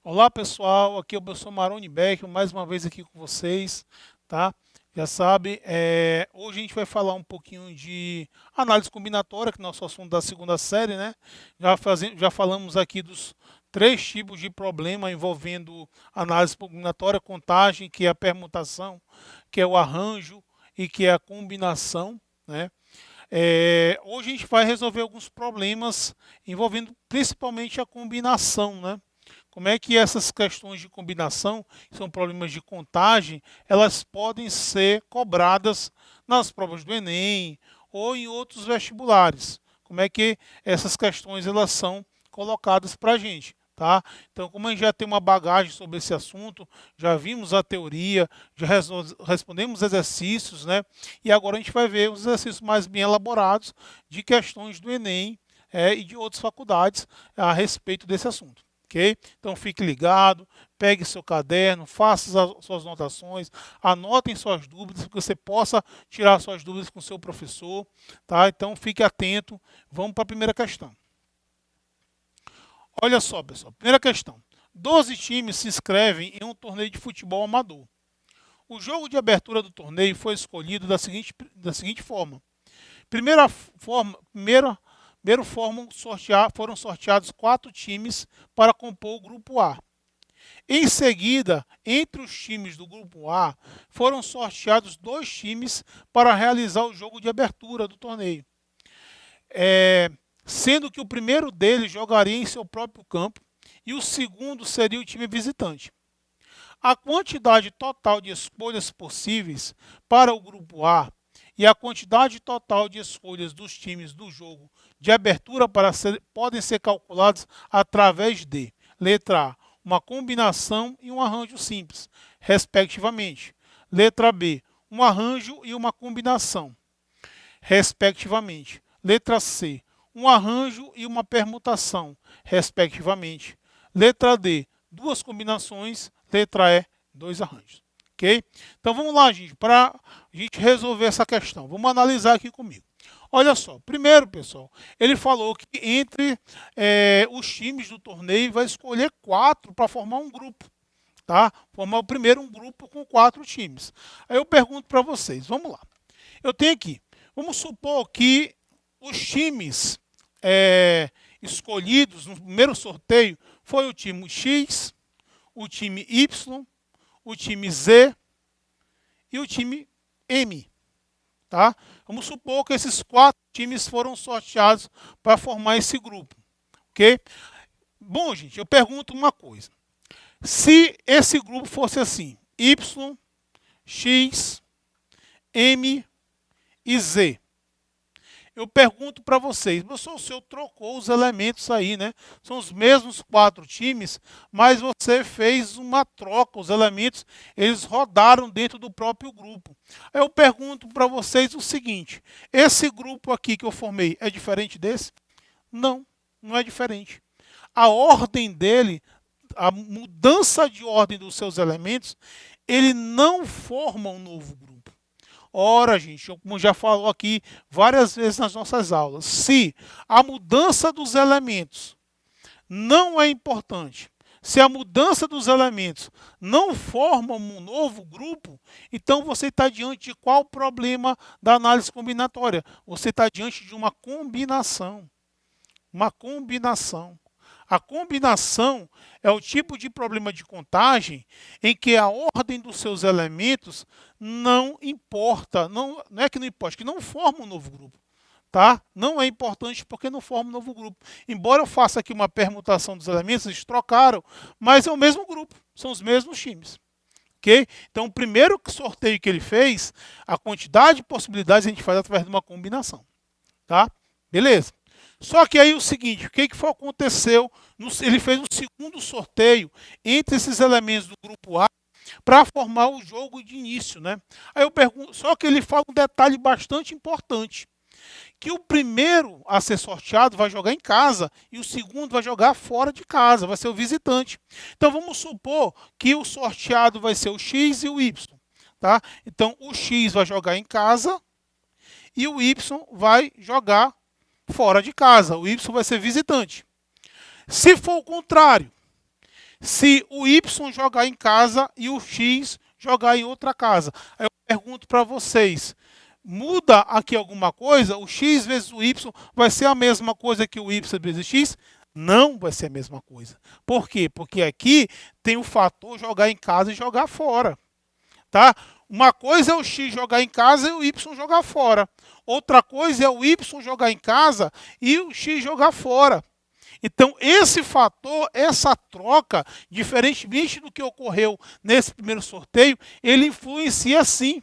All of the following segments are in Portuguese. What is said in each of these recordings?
Olá pessoal, aqui é o professor Maroni Beck, mais uma vez aqui com vocês, tá? Já sabe, hoje a gente vai falar um pouquinho de análise combinatória, que é o nosso assunto da segunda série, né? Já falamos aqui dos três tipos de problema envolvendo análise combinatória, contagem, que é a permutação, que é o arranjo e que é a combinação, né? Hoje a gente vai resolver alguns problemas envolvendo principalmente a combinação, né? Como é que essas questões de combinação, que são problemas de contagem, elas podem ser cobradas nas provas do Enem ou em outros vestibulares? Como é que essas questões elas são colocadas para a gente? Tá? Então, como a gente já tem uma bagagem sobre esse assunto, já vimos a teoria, já respondemos exercícios, né? E agora a gente vai ver os exercícios mais bem elaborados de questões do Enem e de outras faculdades a respeito desse assunto. Ok? Então fique ligado, pegue seu caderno, faça as suas anotações, anotem suas dúvidas, para que você possa tirar suas dúvidas com o seu professor. Tá? Então fique atento, vamos para a primeira questão. Olha só, pessoal, primeira questão. 12 times se inscrevem em um torneio de futebol amador. O jogo de abertura do torneio foi escolhido da seguinte forma. Primeiro foram sorteados 4 times para compor o grupo A. Em seguida, entre os times do grupo A, foram sorteados 2 times para realizar o jogo de abertura do torneio. Sendo que o primeiro deles jogaria em seu próprio campo e o segundo seria o time visitante. A quantidade total de escolhas possíveis para o grupo A e a quantidade total de escolhas dos times do jogo de abertura podem ser calculados através de letra A, uma combinação e um arranjo simples, respectivamente. Letra B, um arranjo e uma combinação, respectivamente. Letra C, um arranjo e uma permutação, respectivamente. Letra D, 2 combinações. Letra E, 2 arranjos. Ok? Então vamos lá, gente, para a gente resolver essa questão. Vamos analisar aqui comigo. Olha só, primeiro, pessoal, ele falou que entre os times do torneio vai escolher 4 para formar um grupo. Tá? Formar primeiro um grupo com 4 times. Aí eu pergunto para vocês, vamos lá. Eu tenho aqui, vamos supor que os times escolhidos no primeiro sorteio foi o time X, o time Y, o time Z e o time M. Tá? Vamos supor que esses 4 times foram sorteados para formar esse grupo. Ok? Bom, gente, eu pergunto uma coisa. Se esse grupo fosse assim, Y, X, M e Z, eu pergunto para vocês, professor, o senhor trocou os elementos aí, né? São os mesmos 4 times, mas você fez uma troca, os elementos, eles rodaram dentro do próprio grupo. Aí eu pergunto para vocês o seguinte, esse grupo aqui que eu formei é diferente desse? Não, não é diferente. A ordem dele, a mudança de ordem dos seus elementos, ele não forma um novo grupo. Ora, gente, como já falou aqui várias vezes nas nossas aulas, se a mudança dos elementos não é importante, se a mudança dos elementos não forma um novo grupo, então você está diante de qual problema da análise combinatória? Você está diante de uma combinação. Uma combinação. A combinação é o tipo de problema de contagem em que a ordem dos seus elementos não importa, não é que não importa, que não forma um novo grupo. Tá? Não é importante porque não forma um novo grupo. Embora eu faça aqui uma permutação dos elementos, eles trocaram, mas é o mesmo grupo, são os mesmos times. Okay? Então, o primeiro sorteio que ele fez, a quantidade de possibilidades a gente faz através de uma combinação. Tá? Beleza? Só que aí o seguinte, o que aconteceu? Ele fez um segundo sorteio entre esses elementos do grupo A para formar o jogo de início, né? Aí eu pergunto, só que ele fala um detalhe bastante importante. que o primeiro a ser sorteado vai jogar em casa e o segundo vai jogar fora de casa, vai ser o visitante. Então vamos supor que o sorteado vai ser o X e o Y. Tá? Então o X vai jogar em casa e o Y vai jogar fora de casa. O Y vai ser visitante. Se for o contrário, se o Y jogar em casa e o X jogar em outra casa, aí eu pergunto para vocês, muda aqui alguma coisa? O X vezes o Y vai ser a mesma coisa que o Y vezes X? Não vai ser a mesma coisa. Por quê? Porque aqui tem o fator jogar em casa e jogar fora. Tá? Uma coisa é o X jogar em casa e o Y jogar fora. Outra coisa é o Y jogar em casa e o X jogar fora. Então, esse fator, essa troca, diferentemente do que ocorreu nesse primeiro sorteio, ele influencia sim.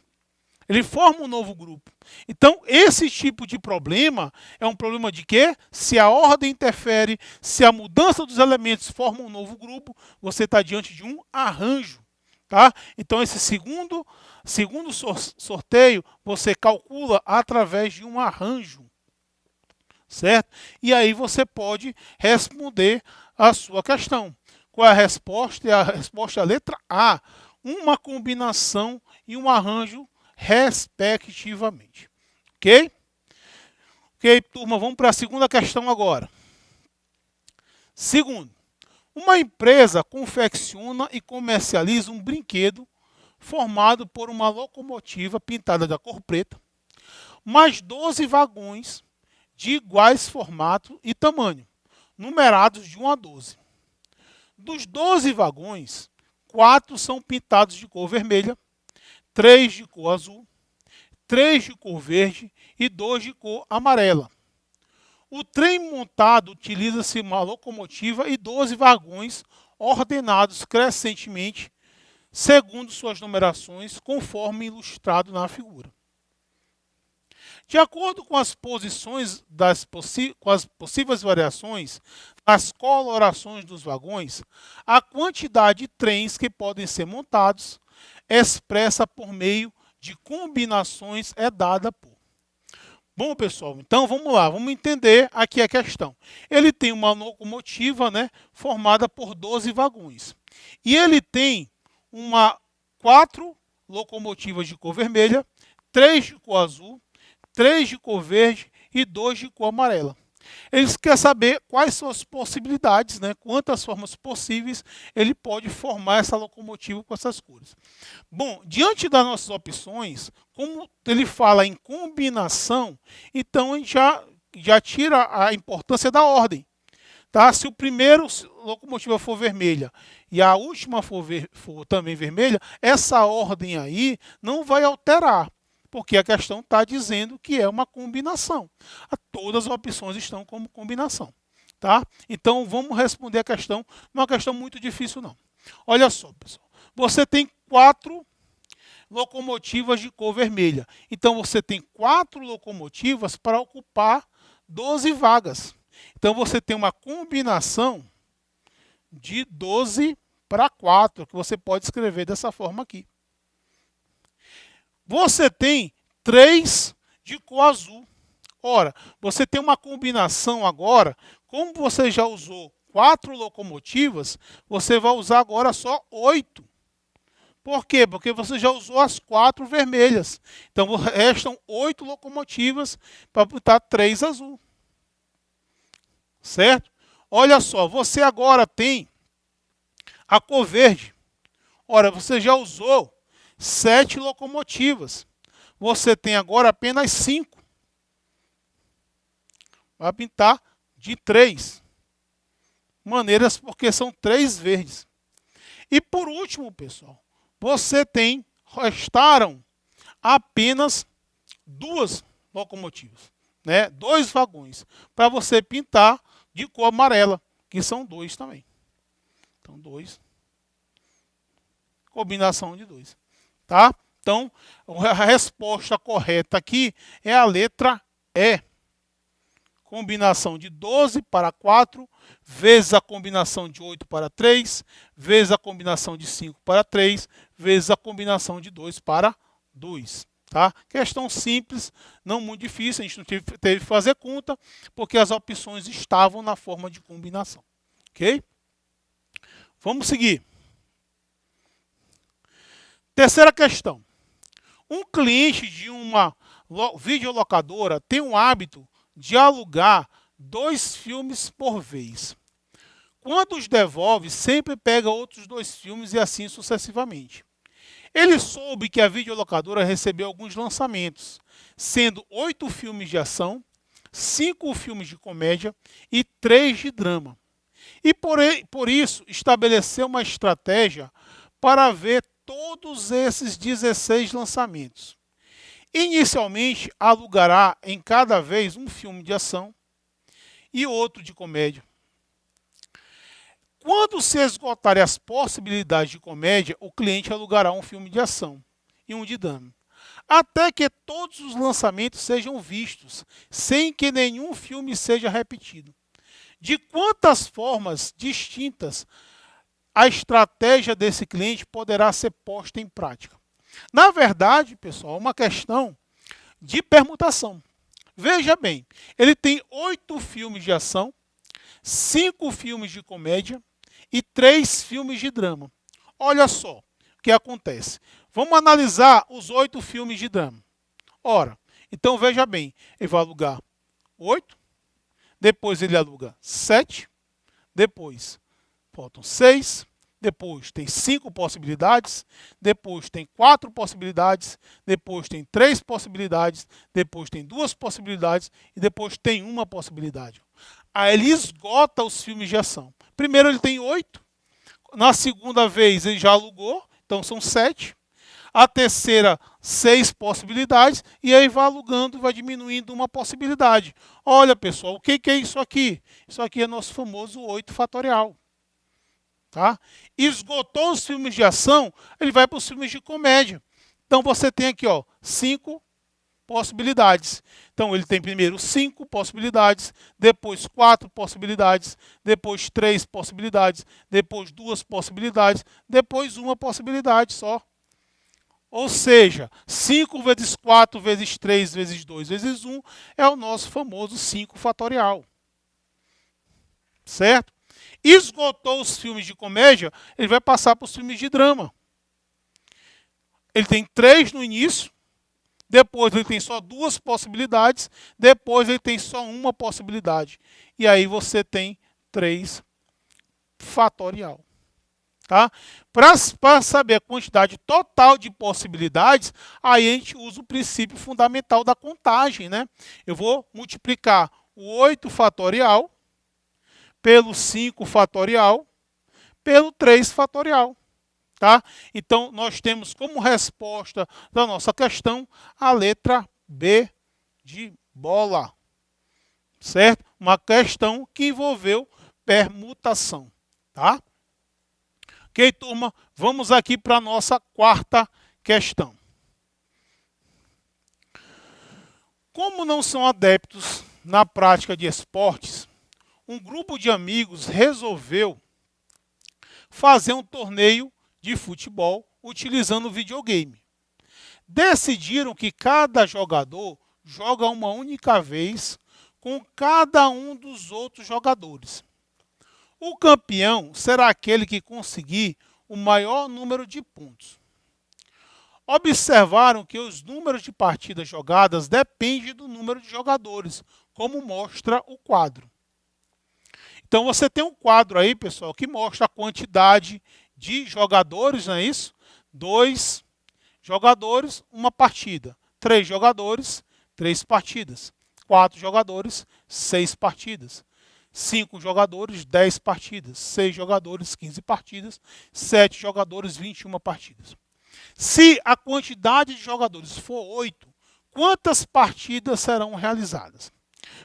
Ele forma um novo grupo. Então, esse tipo de problema é um problema de quê? Se a ordem interfere, se a mudança dos elementos forma um novo grupo, você está diante de um arranjo. Tá? Então, esse segundo sorteio, você calcula através de um arranjo. Certo? E aí você pode responder a sua questão. Qual é a resposta? A resposta é a letra A. Uma combinação e um arranjo respectivamente. Ok? Ok, turma, vamos para a segunda questão agora. Segundo, uma empresa confecciona e comercializa um brinquedo formado por uma locomotiva pintada da cor preta, mais 12 vagões de iguais formato e tamanho, numerados de 1 a 12. Dos 12 vagões, 4 são pintados de cor vermelha, 3 de cor azul, 3 de cor verde e 2 de cor amarela. O trem montado utiliza-se uma locomotiva e 12 vagões ordenados crescentemente, segundo suas numerações, conforme ilustrado na figura. De acordo com as posições com as possíveis variações nas colorações dos vagões, a quantidade de trens que podem ser montados, expressa por meio de combinações, é dada por. Bom, pessoal, então vamos lá, vamos entender aqui a questão. Ele tem uma locomotiva, né, formada por 12 vagões. E ele tem 4 locomotivas de cor vermelha, 3 de cor azul, 3 de cor verde e 2 de cor amarela. Eles querem saber quais são as possibilidades, né? Quantas formas possíveis ele pode formar essa locomotiva com essas cores. Bom, diante das nossas opções, como ele fala em combinação, então a gente já tira a importância da ordem. Tá? Se o primeiro locomotiva for vermelha e a última for também vermelha, essa ordem aí não vai alterar, porque a questão está dizendo que é uma combinação. Todas as opções estão como combinação. Tá? Então, vamos responder a questão. Não é uma questão muito difícil, não. Olha só, pessoal. Você tem 4 locomotivas de cor vermelha. Então, você tem 4 locomotivas para ocupar 12 vagas. Então, você tem uma combinação de 12 para 4, que você pode escrever dessa forma aqui. Você tem 3 de cor azul. Ora, você tem uma combinação agora, como você já usou 4 locomotivas, você vai usar agora só 8. Por quê? Porque você já usou as 4 vermelhas. Então, restam 8 locomotivas para botar 3 azul. Certo? Olha só, você agora tem a cor verde. Ora, você já usou 7 locomotivas. Você tem agora apenas 5. Vai pintar de 3 maneiras, porque são 3 verdes. E por último, pessoal, restaram apenas 2 locomotivas, né? 2 vagões, para você pintar de cor amarela, que são 2 também. Então, 2. Combinação de 2. Tá? Então, a resposta correta aqui é a letra E. Combinação de 12 para 4, vezes a combinação de 8 para 3, vezes a combinação de 5 para 3, vezes a combinação de 2 para 2. Tá? Questão simples, não muito difícil, a gente não teve que fazer conta, porque as opções estavam na forma de combinação. Ok? Vamos seguir. Terceira questão. Um cliente de uma videolocadora tem o hábito de alugar 2 filmes por vez. Quando os devolve, sempre pega outros 2 filmes e assim sucessivamente. Ele soube que a videolocadora recebeu alguns lançamentos, sendo 8 filmes de ação, 5 filmes de comédia e 3 de drama. E por isso estabeleceu uma estratégia para ver todos esses 16 lançamentos. Inicialmente, alugará em cada vez um filme de ação e outro de comédia. Quando se esgotarem as possibilidades de comédia, o cliente alugará um filme de ação e um de drama, até que todos os lançamentos sejam vistos, sem que nenhum filme seja repetido. De quantas formas distintas a estratégia desse cliente poderá ser posta em prática? Na verdade, pessoal, é uma questão de permutação. Veja bem, ele tem 8 filmes de ação, 5 filmes de comédia e 3 filmes de drama. Olha só o que acontece. Vamos analisar os 8 filmes de drama. Ora, então veja bem, ele vai alugar 8, depois ele aluga 7, depois faltam 6, depois tem 5 possibilidades, depois tem 4 possibilidades, depois tem 3 possibilidades, depois tem 2 possibilidades e depois tem uma possibilidade. Aí ele esgota os filmes de ação. Primeiro ele tem 8, na segunda vez ele já alugou, então são 7. A terceira, 6 possibilidades, e aí vai alugando, vai diminuindo uma possibilidade. Olha, pessoal, o que é isso aqui? Isso aqui é nosso famoso 8 fatorial. Tá? Esgotou os filmes de ação, ele vai para os filmes de comédia. Então você tem aqui 5 possibilidades. Então ele tem primeiro 5 possibilidades, depois 4 possibilidades, depois 3 possibilidades, depois 2 possibilidades, depois uma possibilidade só. Ou seja, 5 vezes 4 vezes 3 vezes 2 vezes 1 é o nosso famoso 5 fatorial. Certo? Esgotou os filmes de comédia, ele vai passar para os filmes de drama. Ele tem 3 no início, depois ele tem só 2 possibilidades, depois ele tem só uma possibilidade. E aí você tem 3 fatorial. Tá? Para saber a quantidade total de possibilidades, aí a gente usa o princípio fundamental da contagem. Né? Eu vou multiplicar o 8 fatorial pelo 5 fatorial pelo 3 fatorial. Tá? Então, nós temos como resposta da nossa questão a letra B de bola. Certo? Uma questão que envolveu permutação. Tá? Ok, turma? Vamos aqui para a nossa quarta questão. Como não são adeptos na prática de esportes, um grupo de amigos resolveu fazer um torneio de futebol utilizando o videogame. Decidiram que cada jogador joga uma única vez com cada um dos outros jogadores. O campeão será aquele que conseguir o maior número de pontos. Observaram que os números de partidas jogadas dependem do número de jogadores, como mostra o quadro. Então você tem um quadro aí, pessoal, que mostra a quantidade de jogadores, não é isso? 2 jogadores, uma partida. 3 jogadores, 3 partidas. 4 jogadores, 6 partidas. 5 jogadores, 10 partidas. 6 jogadores, 15 partidas. 7 jogadores, 21 partidas. Se a quantidade de jogadores for 8, quantas partidas serão realizadas?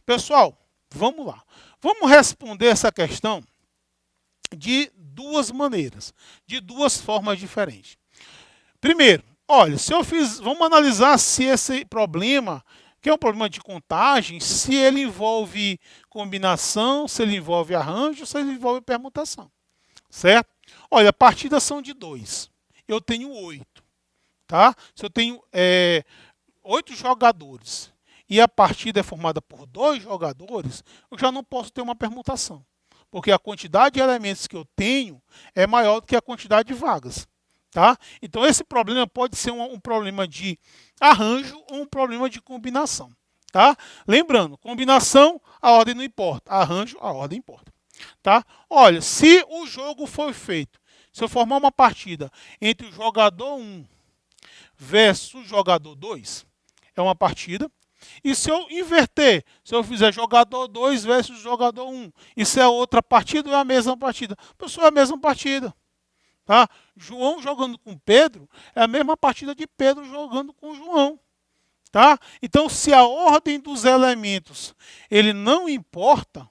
Pessoal, vamos lá. Vamos responder essa questão de 2 maneiras, de 2 formas diferentes. Primeiro, olha, vamos analisar se esse problema, que é um problema de contagem, se ele envolve combinação, se ele envolve arranjo, se ele envolve permutação. Certo? Olha, partidas são de 2. Eu tenho 8. Tá? Se eu tenho 8 jogadores e a partida é formada por 2 jogadores, eu já não posso ter uma permutação, porque a quantidade de elementos que eu tenho é maior do que a quantidade de vagas. Tá? Então esse problema pode ser um problema de arranjo ou um problema de combinação. Tá? Lembrando, combinação, a ordem não importa. Arranjo, a ordem importa. Tá? Olha, se o jogo foi feito, se eu formar uma partida entre o jogador 1 versus o jogador 2, é uma partida. E se eu inverter, se eu fizer jogador 2 versus jogador 1, isso é outra partida ou é a mesma partida? Pessoal, é a mesma partida. Tá? João jogando com Pedro é a mesma partida de Pedro jogando com João. Tá? Então, se a ordem dos elementos ele não importa,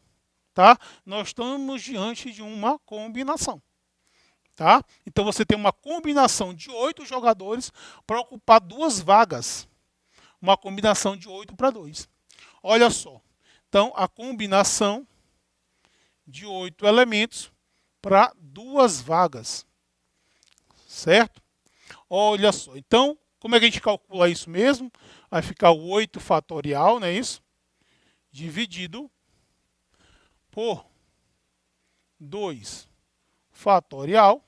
tá? Nós estamos diante de uma combinação. Tá? Então, você tem uma combinação de 8 jogadores para ocupar 2 vagas. Uma combinação de 8 para 2. Olha só. Então, a combinação de 8 elementos para 2 vagas. Certo? Olha só. Então, como é que a gente calcula isso mesmo? Vai ficar o 8 fatorial, não é isso? Dividido por 2 fatorial,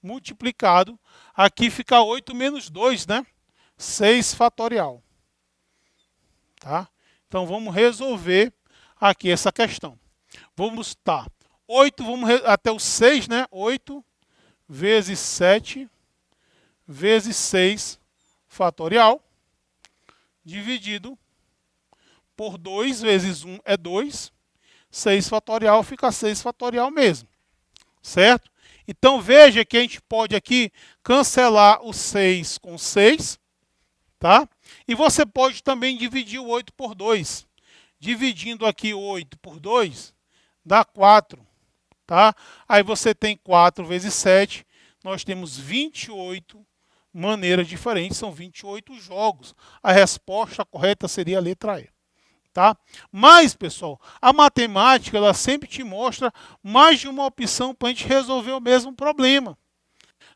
multiplicado. Aqui fica 8 menos 2, né? 6 fatorial. Tá? Então, vamos resolver aqui essa questão. Vamos estar 8, vamos até o 6, né? 8 vezes 7 vezes 6 fatorial, dividido por 2 vezes 1 é 2, 6 fatorial fica 6 fatorial mesmo, certo? Então, veja que a gente pode aqui cancelar o 6 com 6, tá? E você pode também dividir o 8 por 2. Dividindo aqui o 8 por 2, dá 4, tá? Aí você tem 4 vezes 7, nós temos 28 maneiras diferentes, são 28 jogos. A resposta correta seria a letra E. Tá? Mas, pessoal, a matemática ela sempre te mostra mais de uma opção para a gente resolver o mesmo problema.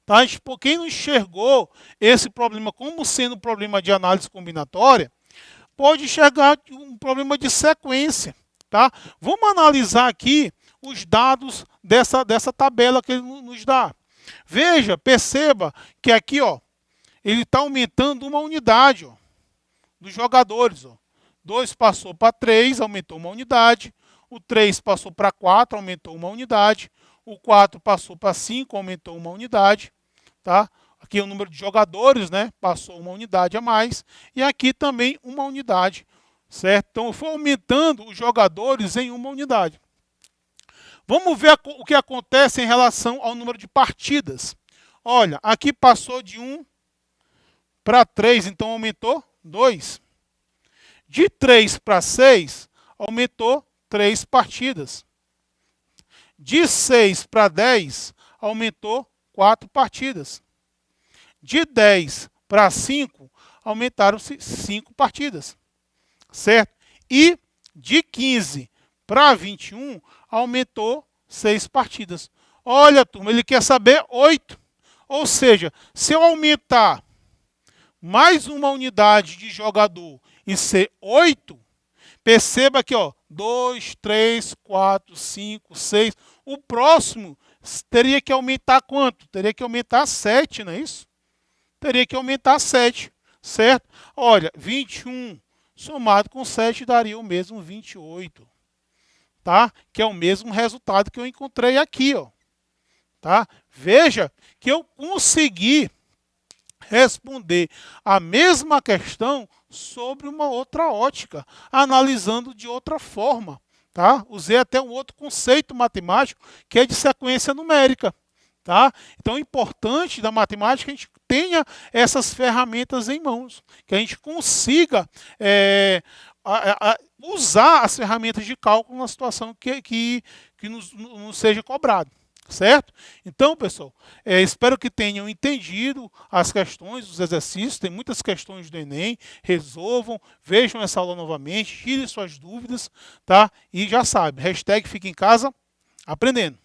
Tá? Quem não enxergou esse problema como sendo um problema de análise combinatória, pode enxergar um problema de sequência. Tá? Vamos analisar aqui os dados dessa tabela que ele nos dá. Veja, perceba que aqui, ó, ele está aumentando uma unidade, ó, dos jogadores. Ó. 2 passou para 3, aumentou uma unidade. O 3 passou para 4, aumentou uma unidade. O 4 passou para 5, aumentou uma unidade. Tá? Aqui é o número de jogadores, né? Passou uma unidade a mais. E aqui também uma unidade. Certo? Então, foi aumentando os jogadores em uma unidade. Vamos ver o que acontece em relação ao número de partidas. Olha, aqui passou de 1 para 3, então aumentou 2. De 3 para 6, aumentou 3 partidas. De 6 para 10, aumentou 4 partidas. De 10 para 5, aumentaram-se 5 partidas. Certo? E de 15 para 21, aumentou 6 partidas. Olha, turma, ele quer saber 8. Ou seja, se eu aumentar mais uma unidade de jogador e ser 8, perceba que 2, 3, 4, 5, 6. O próximo teria que aumentar quanto? Teria que aumentar 7, não é isso? Teria que aumentar 7, certo? Olha, 21 somado com 7 daria o mesmo 28. Tá? Que é o mesmo resultado que eu encontrei aqui. Ó. Tá? Veja que eu consegui responder a mesma questão sobre uma outra ótica, analisando de outra forma. Tá? Usei até um outro conceito matemático, que é de sequência numérica. Tá? Então, é importante da matemática que a gente tenha essas ferramentas em mãos, que a gente consiga usar as ferramentas de cálculo na situação que nos seja cobrado. Certo? Então, pessoal, espero que tenham entendido as questões, os exercícios. Tem muitas questões do Enem. Resolvam, vejam essa aula novamente, tirem suas dúvidas, tá? E já sabe, hashtag fica em casa aprendendo.